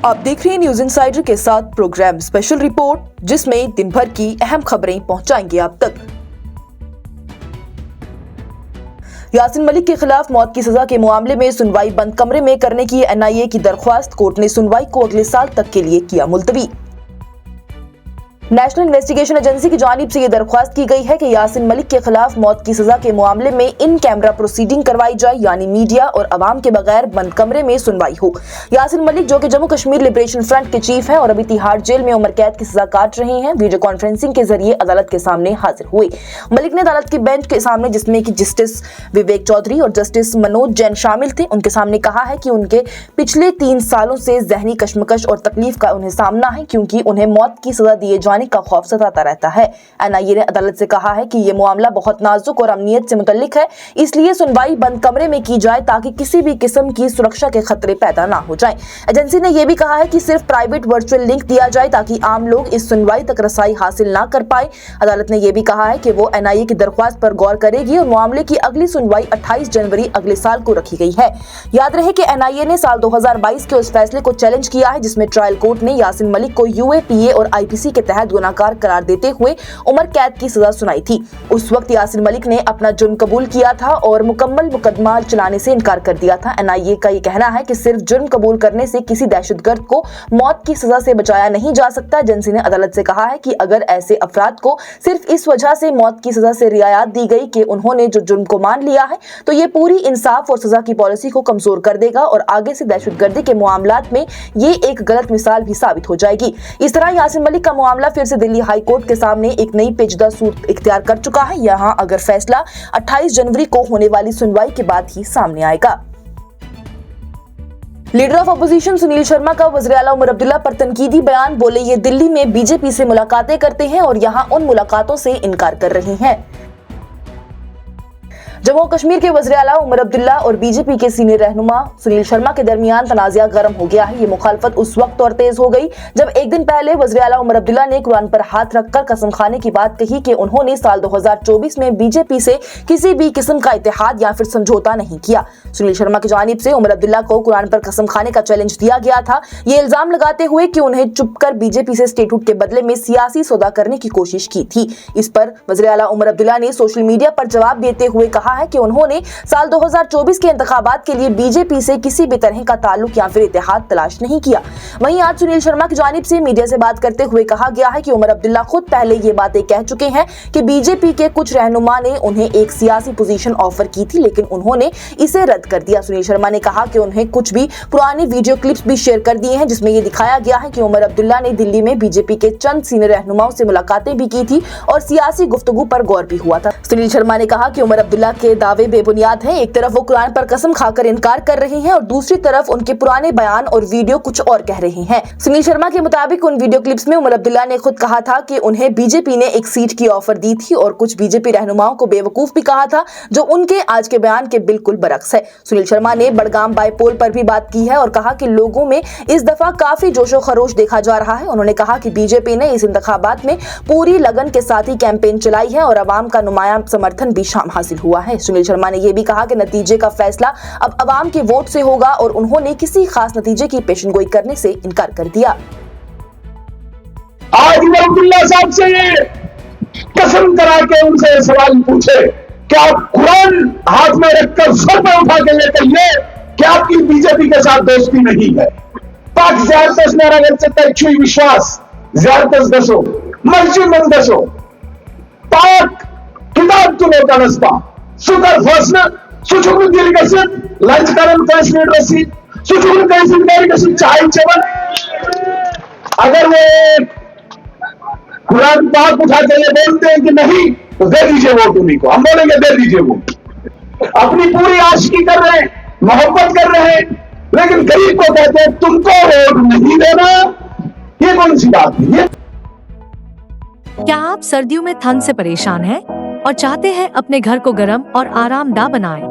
आप देख रहे हैं न्यूज इनसाइडर के साथ प्रोग्राम स्पेशल रिपोर्ट, जिसमें दिन भर की अहम खबरें पहुंचाएंगे आप तक। यासीन मलिक के खिलाफ मौत की सजा के मामले में सुनवाई बंद कमरे में करने की एनआईए की दरख्वास्त कोर्ट ने सुनवाई को अगले साल तक के लिए किया मुलतवी। नेशनल इन्वेस्टिगेशन एजेंसी की जानिब से यह दरख्वास्त की गई है कि यासीन मलिक के खिलाफ मौत की सजा के मामले में इन कैमरा प्रोसीडिंग करवाई जाए, यानी मीडिया और अवाम के बगैर बंद कमरे में सुनवाई हो। यासीन मलिक, जो कि जम्मू कश्मीर लिबरेशन फ्रंट के चीफ हैं और अभी तिहाड़ जेल में उम्र कैद की सजा काट रहे हैं, वीडियो कॉन्फ्रेंसिंग के जरिए अदालत के सामने हाजिर हुए। मलिक ने अदालत की बेंच के सामने, जिसमें कि जस्टिस विवेक चौधरी और जस्टिस मनोज जैन शामिल थे, उनके सामने कहा है कि उनके पिछले 3 सालों से जहनी कश्मकश और तकलीफ का उन्हें सामना है, क्योंकि उन्हें मौत की सजा दिए जाने का खौफ सताता रहता है। एनआईए ने अदालत से कहा है कि यह मामला बहुत नाजुक और अमनियत से मुतल्लिक है, इसलिए सुनवाई बंद कमरे में की जाए ताकि किसी भी किस्म की सुरक्षा के खतरे पैदा ना हो जाएं। एजेंसी ने यह भी कहा है कि सिर्फ प्राइवेट वर्चुअल लिंक दिया जाए ताकि आम लोग इस सुनवाई तक रसाई हासिल ना कर पाए। अदालत ने यह भी कहा है कि वो एनआईए की दरख्वास्त पर गौर करेगी और मामले की अगली सुनवाई 28 जनवरी अगले साल को रखी गई है। याद रहे कि एनआईए ने साल 2022 के उस फैसले को चैलेंज किया है जिसमें ट्रायल कोर्ट ने यासीन मलिक को यूएपीए और आईपीसी के तहत गुनाहगार करार देते हुए उम्र कैद की सजा सुनाई थी। उस वक्त यासीन मलिक ने अपना जुर्म कबूल किया था और मुकम्मल मुकदमा चलाने से इनकार कर दिया था। एनआईए का ये कहना है कि सिर्फ जुर्म कबूल करने से किसी दहशतगर्द को मौत की सजा से बचाया नहीं जा सकता। एजेंसी ने अदालत से कहा है कि अगर ऐसे अफराद को सिर्फ इस वजह से मौत की सजा से रियायत दी गई कि उन्होंने जो जुर्म को मान लिया है, तो ये पूरी इंसाफ और सजा की पॉलिसी को कमजोर कर देगा और आगे से दहशतगर्दी के मामलात में ये एक गलत मिसाल भी साबित हो जाएगी। इस तरह यासीन मलिक का मामला फिर से दिल्ली हाई कोर्ट के सामने एक नई पेचीदा सूरत इख्तियार कर चुका है। यहां अगर फैसला 28 जनवरी को होने वाली सुनवाई के बाद ही सामने आएगा। Leader of opposition Sunil Sharma का वज़ीर आला उमर अब्दुल्ला पर तनकीदी बयान। बोले, ये दिल्ली में बीजेपी से मुलाकातें करते हैं और यहां उन मुलाकातों से इनकार कर रहे हैं। जम्मू कश्मीर के वज़ीर आला उमर अब्दुल्ला और बीजेपी के सीनियर रहनुमा सुनील शर्मा के दरमियान तनाज़ा गर्म हो गया है। ये मुखालफत उस वक्त और तेज हो गई जब एक दिन पहले वज़ीर आला उमर अब्दुल्ला ने कुरान पर हाथ रखकर कसम खाने की बात कही कि उन्होंने साल 2024 में बीजेपी से किसी भी किस्म का इत्तेहाद या फिर समझौता नहीं किया। सुनील शर्मा की जानिब से उमर अब्दुल्ला को कुरान पर कसम खाने का चैलेंज दिया गया था, ये इल्जाम लगाते हुए कि उन्हें चुपकर बीजेपी से स्टेटहुड के बदले में सियासी सौदा करने की कोशिश की थी। इस पर वज़ीर आला उमर अब्दुल्ला ने सोशल मीडिया पर जवाब देते हुए कहा है कि उन्होंने साल 2024 के इंतखाबात के लिए बीजेपी से किसी भी तरह का ताल्लुक या फिर इत्तेहाद तलाश नहीं किया। वहीं आज सुनील शर्मा की जानिब से मीडिया से बात करते हुए कहा गया है कि उमर अब्दुल्ला खुद पहले ये बातें कह चुके हैं कि बीजेपी के कुछ रहनुमा ने उन्हें एक सियासी पोजीशन ऑफर की थी, लेकिन उन्होंने इसे रद्द कर दिया। सुनील शर्मा ने कहा कि उन्हें कुछ भी पुरानी वीडियो क्लिप्स भी शेयर कर दिए हैं जिसमें यह दिखाया गया है कि उमर अब्दुल्ला ने दिल्ली में बीजेपी के चंद सीनियर रहनुमाओं से मुलाकातें भी की थी और सियासी गुफ्तगू पर गौर भी हुआ था। सुनील शर्मा ने कहा कि उमर अब्दुल्ला के दावे बेबुनियाद हैं। एक तरफ वो कुरान पर कसम खाकर इनकार कर रहे हैं और दूसरी तरफ उनके पुराने बयान और वीडियो कुछ और कह रहे हैं। सुनील शर्मा के मुताबिक उन वीडियो क्लिप्स में उमर अब्दुल्ला ने खुद कहा था कि उन्हें बीजेपी ने एक सीट की ऑफर दी थी और कुछ बीजेपी रहनुमाओं को बेवकूफ भी कहा था, जो उनके आज के बयान के बिल्कुल बरक्स है। सुनील शर्मा ने बड़गाम बाईपोल पर भी बात की है और कहा कि लोगों में इस दफा काफी जोशो खरोश देखा जा रहा है। उन्होंने कहा कि बीजेपी ने इस इंतखाबात में पूरी लगन के साथ ही कैंपेन चलाई है और अवाम का नुमाया समर्थन भी हासिल हुआ है। सुनील शर्मा ने यह भी कहा कि नतीजे का फैसला अब अवाम के वोट से होगा और उन्होंने किसी खास नतीजे की पेशेनगोई करने से इनकार कर दिया। आज अब्दुल्ला साहब से कसम करा के उनसे सवाल पूछे कि आप कुरान हाथ में रखकर सर पे उठा के ले कहिए कि आपकी बीजेपी के साथ दोस्ती नहीं है। पाक ज़्यारतस मेरा छुई विश्वास ज़्यारतस दसो मस्जिद में दसो पाक किताब तुलो का नस्बा सुकर फसना सुचुकुन दिल गसित लंच करन कश्मीर रसीद सुचुकुन कैसे मेरी गसित चाय चवन। अगर वो कुरान पाक उठा के ये बोलते हैं कि नहीं, तो दे दीजिए वोट उन्हीं को। हम बोलेंगे दे दीजिए वोट। अपनी पूरी आशिकी कर रहे हैं, मोहब्बत कर रहे हैं, लेकिन गरीब को कहते हैं तुमको वोट नहीं देना। ये कौन सी बात है? क्या आप सर्दियों में ठंड से परेशान हैं और चाहते हैं अपने घर को गर्म और आरामदाह बनाएं?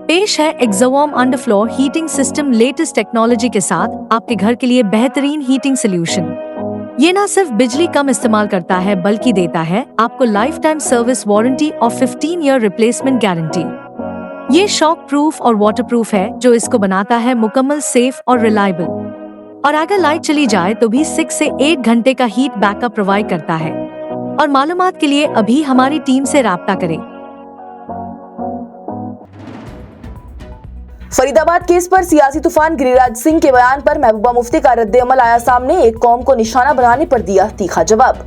पेश है Exowarm underfloor heating system latest technology के साथ आपके घर के लिए बेहतरीन हीटिंग सोल्यूशन। ये न सिर्फ बिजली कम इस्तेमाल करता है बल्कि देता है आपको लाइफ टाइम सर्विस वारंटी और 15 ईयर रिप्लेसमेंट गारंटी। ये शॉक प्रूफ और वाटर प्रूफ है, जो इसको बनाता है मुकम्मल सेफ और रिलायबल। और अगर लाइट चली जाए तो भी 6 से 8 घंटे का हीट बैकअप प्रोवाइड करता है। और मालूमात के लिए अभी हमारी टीम से राब्ता करें। फरीदाबाद केस पर सियासी तूफान गिरिराज सिंह के बयान पर महबूबा मुफ्ती का रद्द-ए-अमल आया सामने। एक कौम को निशाना बनाने पर दिया तीखा जवाब।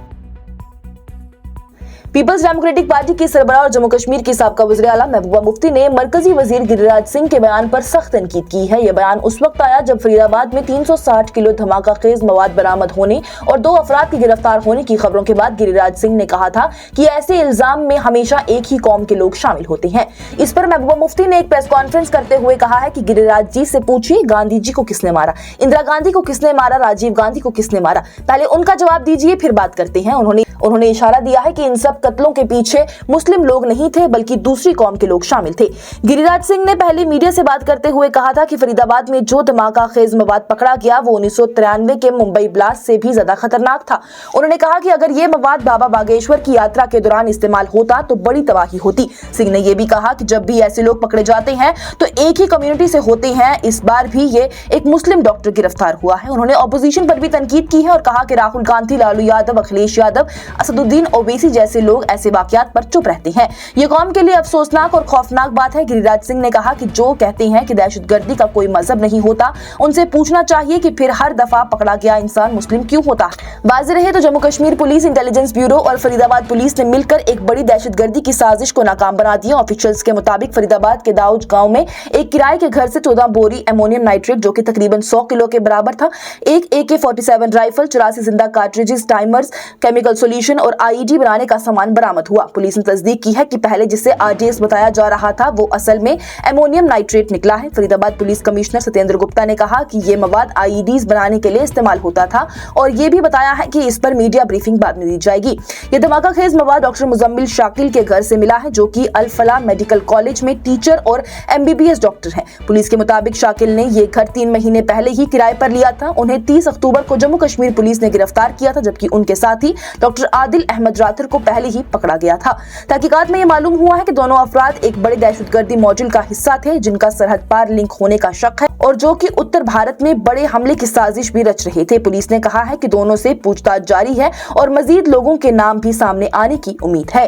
पीपल्स डेमोक्रेटिक पार्टी के सरबराह और जम्मू कश्मीर की साबका वज़ीर आला महबूबा मुफ्ती ने मरकजी वजीर गिरिराज सिंह के बयान पर सख्त तनकीद की है। यह बयान उस वक्त आया जब फरीदाबाद में 360 किलो धमाका खेज मवाद बरामद होने और 2 अफराद के गिरफ्तार होने की खबरों के बाद गिरिराज सिंह ने कहा था कि ऐसे इल्जाम में हमेशा एक ही कौम के लोग शामिल होते हैं। इस पर महबूबा मुफ्ती ने एक प्रेस कॉन्फ्रेंस करते हुए कहा है कि गिरिराज जी से पूछिए गांधी जी को किसने मारा, इंदिरा गांधी को किसने मारा, राजीव गांधी को किसने मारा, पहले उनका जवाब दीजिए फिर बात करते हैं। उन्होंने इशारा दिया है कि इन सब कत्लों के पीछे मुस्लिम लोग नहीं थे बल्कि दूसरी कौम के लोग शामिल थे। गिरिराज सिंह ने पहले मीडिया से बात करते हुए कहा था कि फरीदाबाद में जो धमाका खेज मवाद पकड़ा गया वो 1993 के मुंबई ब्लास्ट से भी ज्यादा खतरनाक था। उन्होंने कहा कि अगर ये मवाद बाबा बागेश्वर की यात्रा के दौरान इस्तेमाल होता तो बड़ी तबाही होती। सिंह ने यह भी कहा कि जब भी ऐसे लोग पकड़े जाते हैं तो एक ही कम्युनिटी से होते हैं। इस बार भी ये एक मुस्लिम डॉक्टर गिरफ्तार हुआ है। उन्होंने ऑपोजिशन पर भी तनकीद की है और कहा कि राहुल गांधी, लालू यादव, अखिलेश यादव, असदुद्दीन ओवैसी जैसे लोग ऐसे वाकयात पर चुप रहते हैं। ये कौम के लिए अफसोसनाक और खौफनाक बात है। गिरिराज सिंह ने कहा कि जो कहते हैं कि दहशतगर्दी का कोई मजहब नहीं होता, उनसे पूछना चाहिए कि फिर हर दफा पकड़ा गया इंसान मुस्लिम क्यों होता। वाज़ेह रहे तो Jammu Kashmir police, intelligence bureau और फरीदाबाद पुलिस ने मिलकर एक बड़ी दहशतगर्दी की साजिश को नाकाम बना दिया। ऑफिशियल्स के मुताबिक फरीदाबाद के दाऊज गांव में एक किराए के घर से 14 बोरी एमोनियम नाइट्रेट जो कि तकरीबन 100 किलो के बराबर था, एक AK-47 राइफल, 84 जिंदा कार्ट्रिजेस, टाइमर्स, केमिकल सोल्यूशन और IED बनाने का सामान बरामद हुआ। पुलिस ने तस्दीक की है कि पहले जिसे RDS बताया जा रहा था वो असल में एमोनियम नाइट्रेट निकला है। फरीदाबाद पुलिस कमिश्नर सत्येंद्र गुप्ता ने कहा कि ये मवाद IEDs बनाने के लिए इस्तेमाल होता था और ये भी बताया है कि इस पर मीडिया ब्रीफिंग बाद में दी जाएगी। ये धमाका खेज मवाद डॉक्टर मुजम्मिल शाकिल के घर से मिला है जो कि अल फलाह मेडिकल कॉलेज में टीचर और MBBS डॉक्टर हैं। पुलिस के मुताबिक शाकिल ने ये घर 3 महीने पहले ही किराए पर लिया था। उन्हें 30 अक्टूबर को जम्मू कश्मीर पुलिस ने गिरफ्तार किया था जबकि उनके साथ ही डॉक्टर आदिल अहमद राथर को पहले ही पकड़ा गया था। तहकीकात में यह मालूम हुआ है कि दोनों अफराद एक बड़े दहशतगर्दी मॉड्यूल का हिस्सा थे जिनका सरहद पार लिंक होने का शक है और जो कि उत्तर भारत में बड़े हमले की साजिश भी रच रहे थे। पुलिस ने कहा है कि दोनों से पूछताछ जारी है और मजीद लोगों के नाम भी सामने आने की उम्मीद है।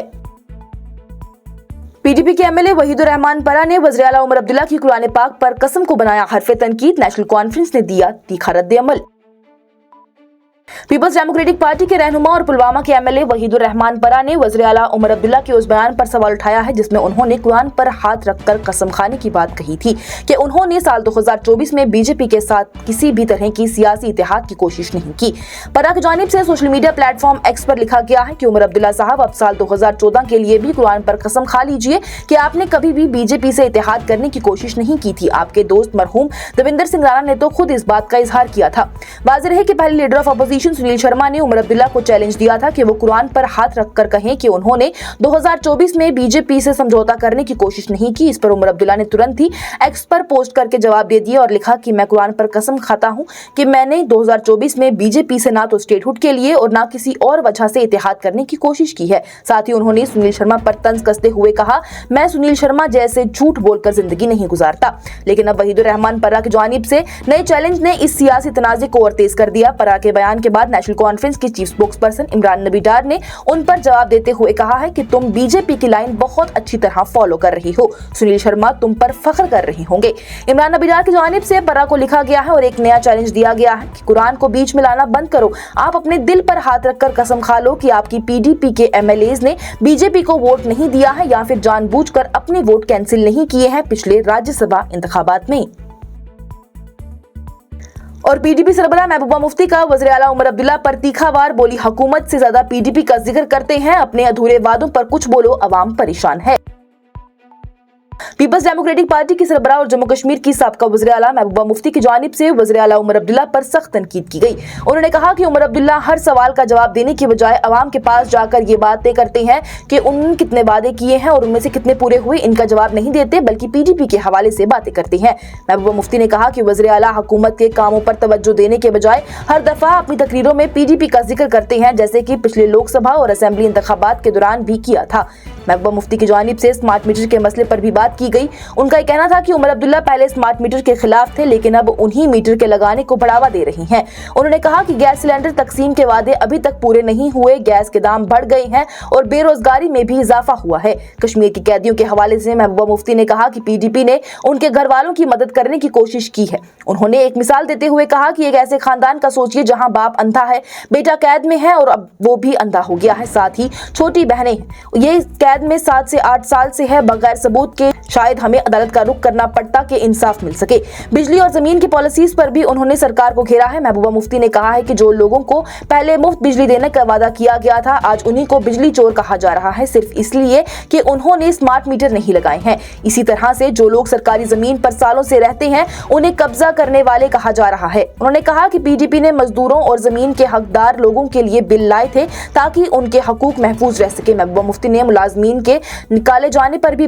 PDP के MLA वहीदुर रहमान परा ने वज़ीर आला उमर अब्दुल्ला की कुरान पाक पर कसम को बनाया हरफ तनकीद। नेशनल कॉन्फ्रेंस ने दिया तीखा रद्द-ए-अमल। पीपल्स डेमोक्रेटिक पार्टी के रहनुमा और पुलवामा के MLA वहीदुर रहमान परा ने वज़ीर आला उमर अब्दुल्ला के उस बयान पर सवाल उठाया है जिसमें उन्होंने कुरान पर हाथ रखकर कसम खाने की बात कही थी कि उन्होंने साल 2024 में बीजेपी के साथ किसी भी तरह की सियासी इत्तेहाद की कोशिश नहीं की। परा की जानिब से सोशल मीडिया प्लेटफॉर्म X पर लिखा गया है कि उमर अब्दुल्ला साहब अब साल 2014 के लिए भी कुरान पर कसम खा लीजिए कि आपने कभी भी बीजेपी से इत्तेहाद करने की कोशिश नहीं की थी। आपके दोस्त मरहूम देवेंद्र सिंह राणा ने तो खुद इस बात का इजहार किया था। वाज़ेह रहे कि पहले leader of opposition Sunil Sharma ने उमर अब्दुल्ला को चैलेंज दिया था कि वो कुरान पर हाथ रखकर कहें कि उन्होंने 2024 में बीजेपी से समझौता करने की कोशिश नहीं की। इस पर उमर अब्दुल्ला ने तुरंत ही X पर पोस्ट करके जवाब दे दिया और लिखा कि मैं कुरान पर कसम खाता हूं कि मैंने 2024 में बीजेपी से ना तो स्टेटहुड के लिए और ना किसी और वजह से इत्तेहाद करने की कोशिश की है। साथ ही उन्होंने सुनील शर्मा पर तंज कसते हुए कहा, मैं सुनील शर्मा जैसे झूठ बोलकर जिंदगी नहीं गुजारता। लेकिन अब वहीदुर रहमान परा की जानिब से नए चैलेंज ने इस सियासी तनाज़े को और तेज कर दिया। परा के बयान के बाद नेशनल कॉन्फ्रेंस की चीफ स्पोक्सपर्सन इमरान नबी डार ने उन पर जवाब देते हुए कहा है कि तुम बीजेपी की लाइन बहुत अच्छी तरह फॉलो कर रही हो, सुनील शर्मा तुम पर फख्र कर रहे होंगे। इमरान नबी डार की जानिब से परा को लिखा गया है और एक नया चैलेंज दिया गया है कि कुरान को बीच में लाना बंद करो। आप अपने दिल पर हाथ रखकर कसम खा लो कि आपकी PDP के MLAs ने बीजेपी को वोट नहीं दिया है या फिर जानबूझकर अपने वोट कैंसिल नहीं किए हैं पिछले राज्यसभा इंतखाबात में। और PDP सरबराह महबूबा मुफ्ती का वज़ीर आला उमर अब्दुल्ला पर तीखा वार, बोली हुकूमत से ज्यादा PDP का जिक्र करते हैं, अपने अधूरे वादों पर कुछ बोलो, अवाम परेशान है। पीपल्स डेमोक्रेटिक पार्टी की सरबराह और जम्मू कश्मीर की साबका वज़ीर आला महबूबा मुफ्ती की जानिब से वज़ीर आला उमर अब्दुल्ला पर सख्त तनकीद की गई। उन्होंने कहा कि उमर अब्दुल्ला हर सवाल का जवाब देने की बजाय अवाम के पास जाकर ये बातें करते हैं कि उन्होंने कितने वादे किए हैं और उनमें से कितने पूरे हुए, इनका जवाब नहीं देते बल्कि PDP के हवाले से बातें करते हैं। महबूबा मुफ्ती ने कहा कि वज़ीर आला हुकूमत के कामों पर तवज्जो देने के बजाय हर दफा अपनी तकरीरों में PDP का जिक्र करते हैं, जैसे कि पिछले लोकसभा और असेंबली इंतखाबात के दौरान भी किया था। महबूबा मुफ्ती की जानिब से स्मार्ट मीटर के मसले पर भी बात की गई। उनका ये कहना था कि उमर अब्दुल्ला पहले स्मार्ट मीटर के खिलाफ थे, लेकिन अब उन्हीं मीटर के लगाने को बढ़ावा दे रही हैं। उन्होंने कहा कि गैस सिलेंडर तकसीम के वादे अभी तक पूरे नहीं हुए, गैस के दाम बढ़ गए हैं और बेरोजगारी में भी इजाफा हुआ है। कश्मीर के कैदियों के हवाले से महबूबा मुफ्ती ने कहा कि पीडीपी ने उनके घर वालों की मदद करने की कोशिश की है। उन्होंने एक मिसाल देते हुए कहा कि एक ऐसे खानदान का सोचिए जहां बाप अंधा है, बेटा कैद में है और अब वो भी अंधा हो गया है, साथ ही छोटी बहनें हैं। ये कैद में 7 से 8 साल से है, बगैर सबूत के शायद हमें अदालत का रुख करना पड़ता कि इंसाफ मिल सके। बिजली और जमीन की पॉलिसीज पर भी उन्होंने सरकार को घेरा है। महबूबा मुफ्ती ने कहा है कि जो लोगों को पहले मुफ्त बिजली देने का वादा किया गया था, आज उन्हीं को बिजली चोर कहा जा रहा है, सिर्फ इसलिए कि उन्होंने स्मार्ट मीटर नहीं लगाए हैं। इसी तरह से जो लोग सरकारी जमीन पर सालों से रहते हैं, उन्हें कब्जा करने वाले कहा जा रहा है। उन्होंने कहा कि पीडीपी ने मजदूरों और जमीन के हकदार लोगों के लिए बिल लाए थे ताकि उनके हकूक महफूज रह सके। महबूबा मुफ्ती ने मुलाजमीन के निकाले जाने पर भी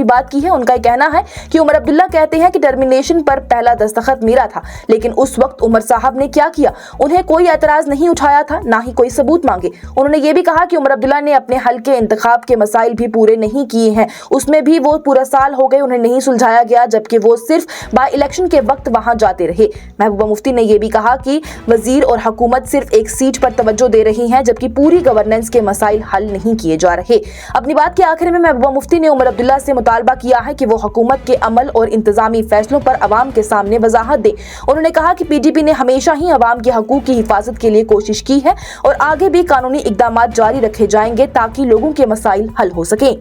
बात की। उनका कहना है कि उमर अब्दुल्ला कहते हैं कि टर्मिनेशन पर पहला दस्तखत मेरा था, लेकिन उस वक्त उमर साहब ने क्या किया, उन्हें कोई एतराज नहीं उठाया था, ना ही कोई सबूत मांगे। उन्होंने ये भी कहा कि उमर अब्दुल्ला ने अपने हल्के इंतखाब के मसाइल भी पूरे नहीं किए हैं, उसमें भी वो पूरा साल हो गए उन्हें नहीं सुलझाया गया, जबकि वो सिर्फ बाई इलेक्शन के वक्त वहां जाते रहे। महबूबा मुफ्ती ने यह भी कहा कि वजीर और हुकूमत सिर्फ एक सीट पर तवज्जो दे रही हैं, जबकि पूरी गवर्नेंस के मसाइल हल नहीं किए जा रहे। अपनी बात के आखिर में महबूबा मुफ्ती ने उमर अब्दुल्ला से मुतालबा किया है कि वो हुकूमत के अमल और इंतजामी फैसलों पर अवाम के सामने वजाहत दे। उन्होंने कहा कि पीडीपी ने हमेशा ही अवाम के हकूक की हिफाजत के लिए कोशिश की है और आगे भी कानूनी इकदामात जारी रखे जाएंगे ताकि लोगों के मसाइल हल हो सकें।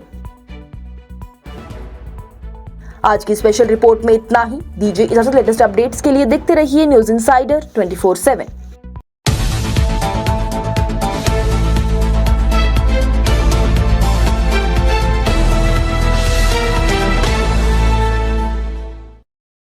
आज की स्पेशल रिपोर्ट में इतना ही। दीजिए इजाजत। लेटेस्ट अपडेट्स के लिए देखते रहिए न्यूज़ इंसाइडर 24/7।